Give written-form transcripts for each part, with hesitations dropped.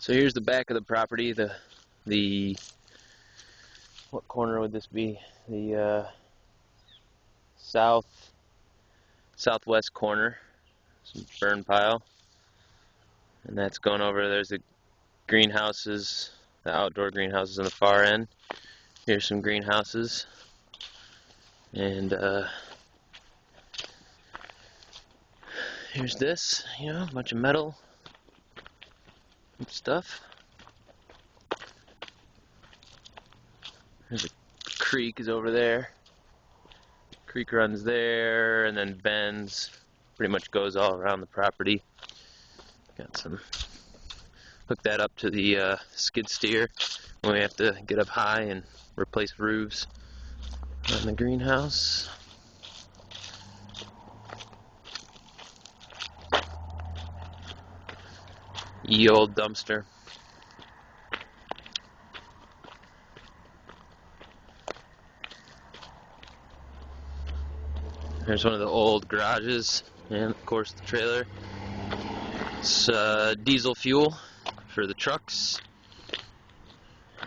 So here's the back of the property. The what corner would this be? The southwest corner. Some burn pile, and that's going over. There's the greenhouses, the outdoor greenhouses on the far end. Here's some greenhouses, and here's this, a bunch of metal and stuff. There's a creek is over there. Creek runs there and then bends. Pretty much goes all around the property. Got some. Hook that up to the skid steer when we have to get up high and replace roofs on the greenhouse. Ye old dumpster. There's one of the old garages, and of course the trailer. It's diesel fuel for the trucks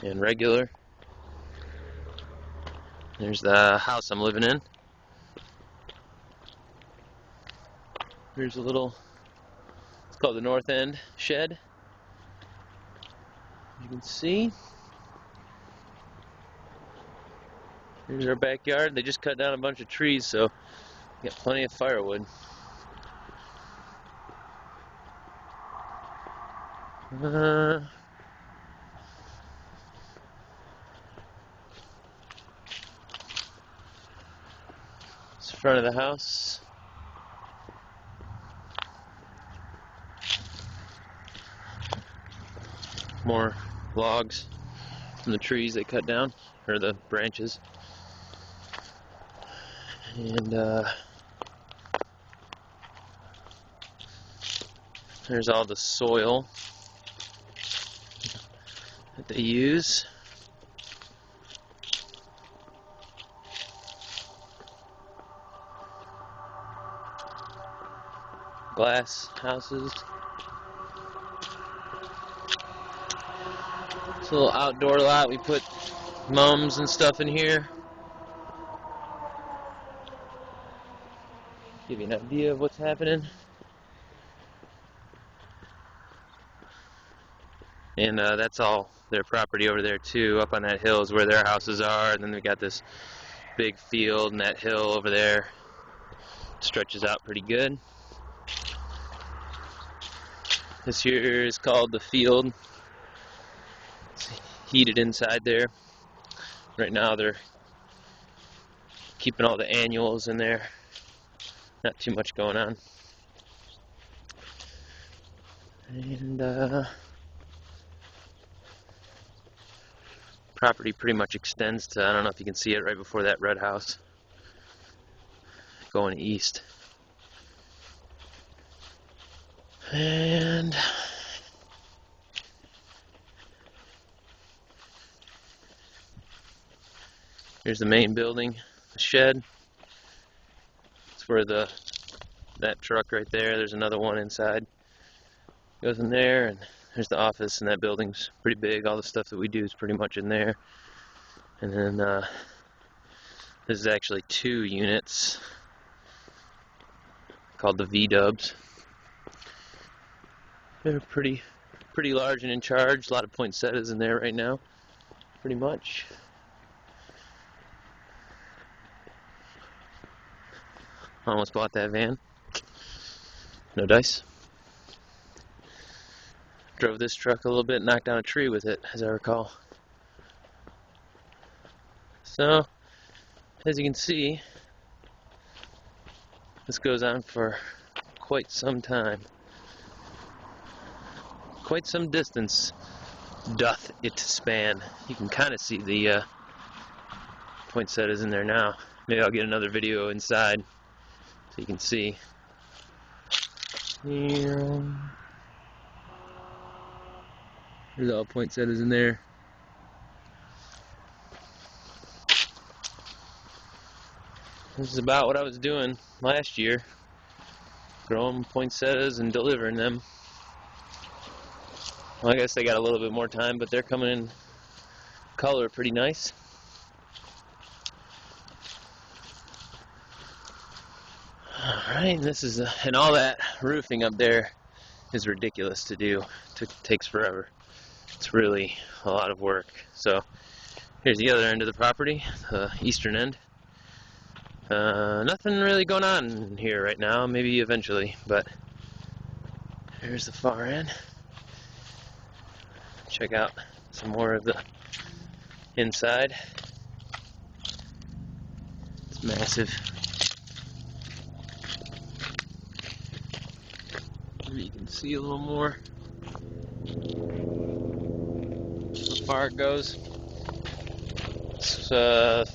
and regular. There's the house I'm living in. Here's a little, it's called the North End shed. You can see. Here's our backyard. They just cut down a bunch of trees, so we got plenty of firewood. It's the front of the house. More logs from the trees they cut down, or the branches. And there's all the soil that they use. Glass houses. It's a little outdoor lot. We put mums and stuff in here. Give you an idea of what's happening. And that's all their property over there too. Up on that hill is where their houses are, and then we got this big field, and that hill over there stretches out pretty good. This here is called the field. It's heated inside there. Right now they're keeping all the annuals in there. Not too much going on. And property pretty much extends to, I don't know if you can see it right before that red house, going east. And here's the main building, the shed. It's where that truck right there, there's another one inside. Goes in there, and there's the office, and that building's pretty big. All the stuff that we do is pretty much in there. And then this is actually 2 units called the V-dubs. They're pretty large and in charge. A lot of poinsettias in there right now, pretty much. Almost bought that van. No dice. Drove this truck a little bit, knocked down a tree with it, as I recall. So, as you can see, this goes on for quite some time. Quite some distance doth it span. You can kind of see the poinsettias in there now. Maybe I'll get another video inside so you can see. There's all poinsettias in there. This is about what I was doing last year, growing poinsettias and delivering them. Well, I guess they got a little bit more time, but they're coming in color pretty nice. Alright, and all that roofing up there is ridiculous to do. It takes forever. It's really a lot of work. So here's the other end of the property, the eastern end. Nothing really going on here right now, maybe eventually, but here's the far end. Check out some more of the inside. It's massive. Maybe you can see a little more how far it goes. It's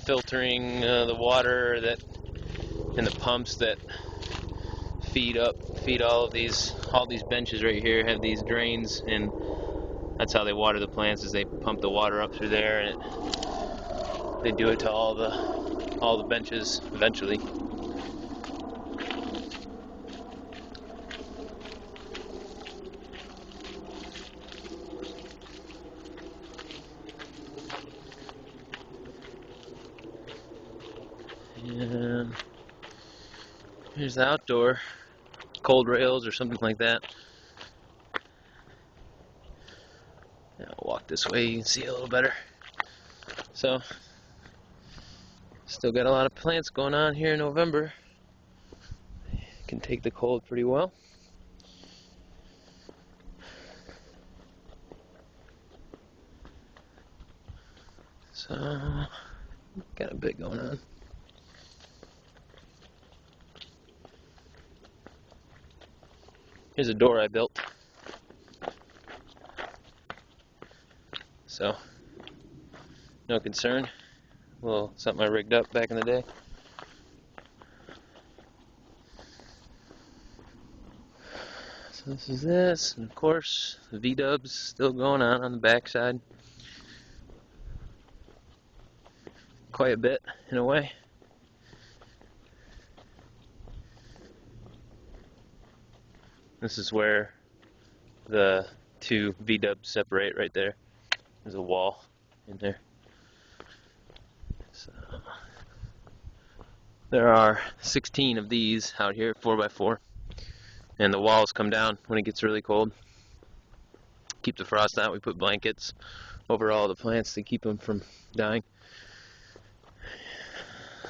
filtering the water that and the pumps that feed all these benches right here have these drains, and that's how they water the plants, is they pump the water up through there, and they do it to all the benches eventually. And here's the outdoor cold rails or something like that. Now I'll walk this way, you can see a little better. So, still got a lot of plants going on here in November. Can take the cold pretty well. So, got a bit going on. Here's a door I built. So, no concern. Well, something I rigged up back in the day. So this is this, and of course the V-dubs still going on the back side. Quite a bit, in a way. This is where the two V-dubs separate right there. There's a wall in there. So, there are 16 of these out here, 4x4. And the walls come down when it gets really cold. Keep the frost out. We put blankets over all the plants to keep them from dying.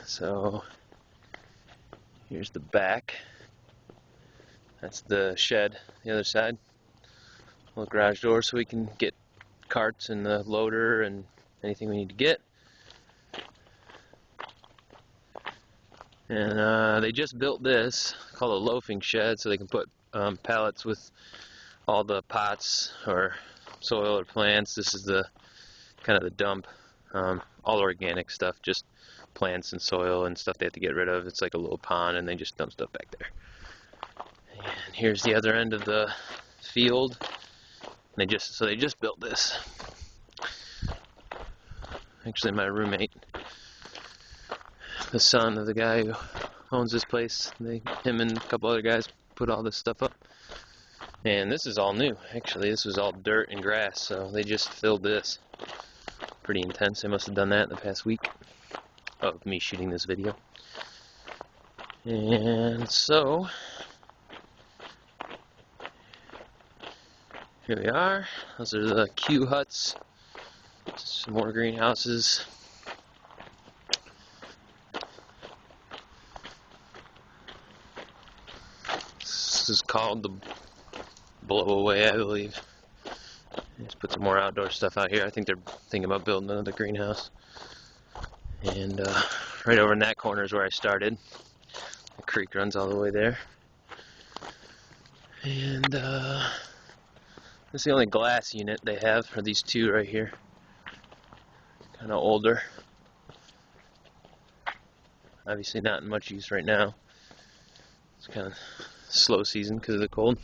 So here's the back. That's the shed, the other side. Little garage door so we can get carts and the loader and anything we need to get. And they just built this called a loafing shed, so they can put pallets with all the pots or soil or plants. This is the kind of the dump, all organic stuff, just plants and soil and stuff they have to get rid of. It's like a little pond, and they just dump stuff back there. And here's the other end of the field. And they just built this. Actually, my roommate, the son of the guy who owns this place, him and a couple other guys put all this stuff up. And this is all new. Actually, this was all dirt and grass, so they just filled this. Pretty intense. They must have done that in the past week of me shooting this video. And so here we are. Those are the Q huts. Some more greenhouses. This is called the Blowaway, I believe. Just put some more outdoor stuff out here. I think they're thinking about building another greenhouse. And right over in that corner is where I started. The creek runs all the way there. And this is the only glass unit they have, are these two right here. Kind of older. Obviously not in much use right now. It's kind of slow season because of the cold.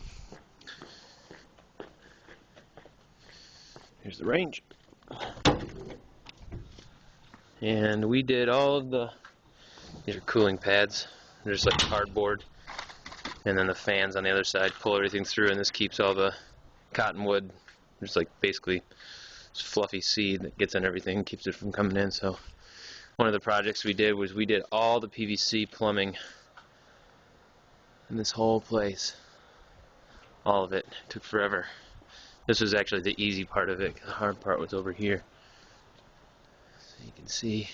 Here's the range. And we did all of these are cooling pads. They're just like cardboard. And then the fans on the other side pull everything through, and this keeps all the cottonwood Just like basically just fluffy seed that gets in everything, keeps it from coming in. So one of the projects we did was we did all the PVC plumbing in this whole place. All of it. It took forever. This was actually the easy part of it. The hard part was over here. So you can see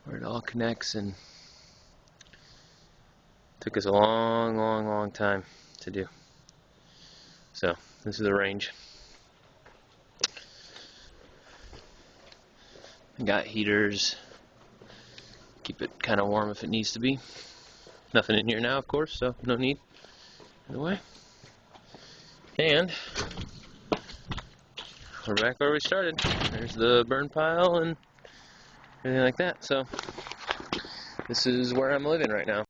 where it all connects, and it took us a long time to do. So this is the range. Got heaters. Keep it kind of warm if it needs to be. Nothing in here now, of course, so no need. Anyway. And we're back where we started. There's the burn pile and everything like that. So this is where I'm living right now.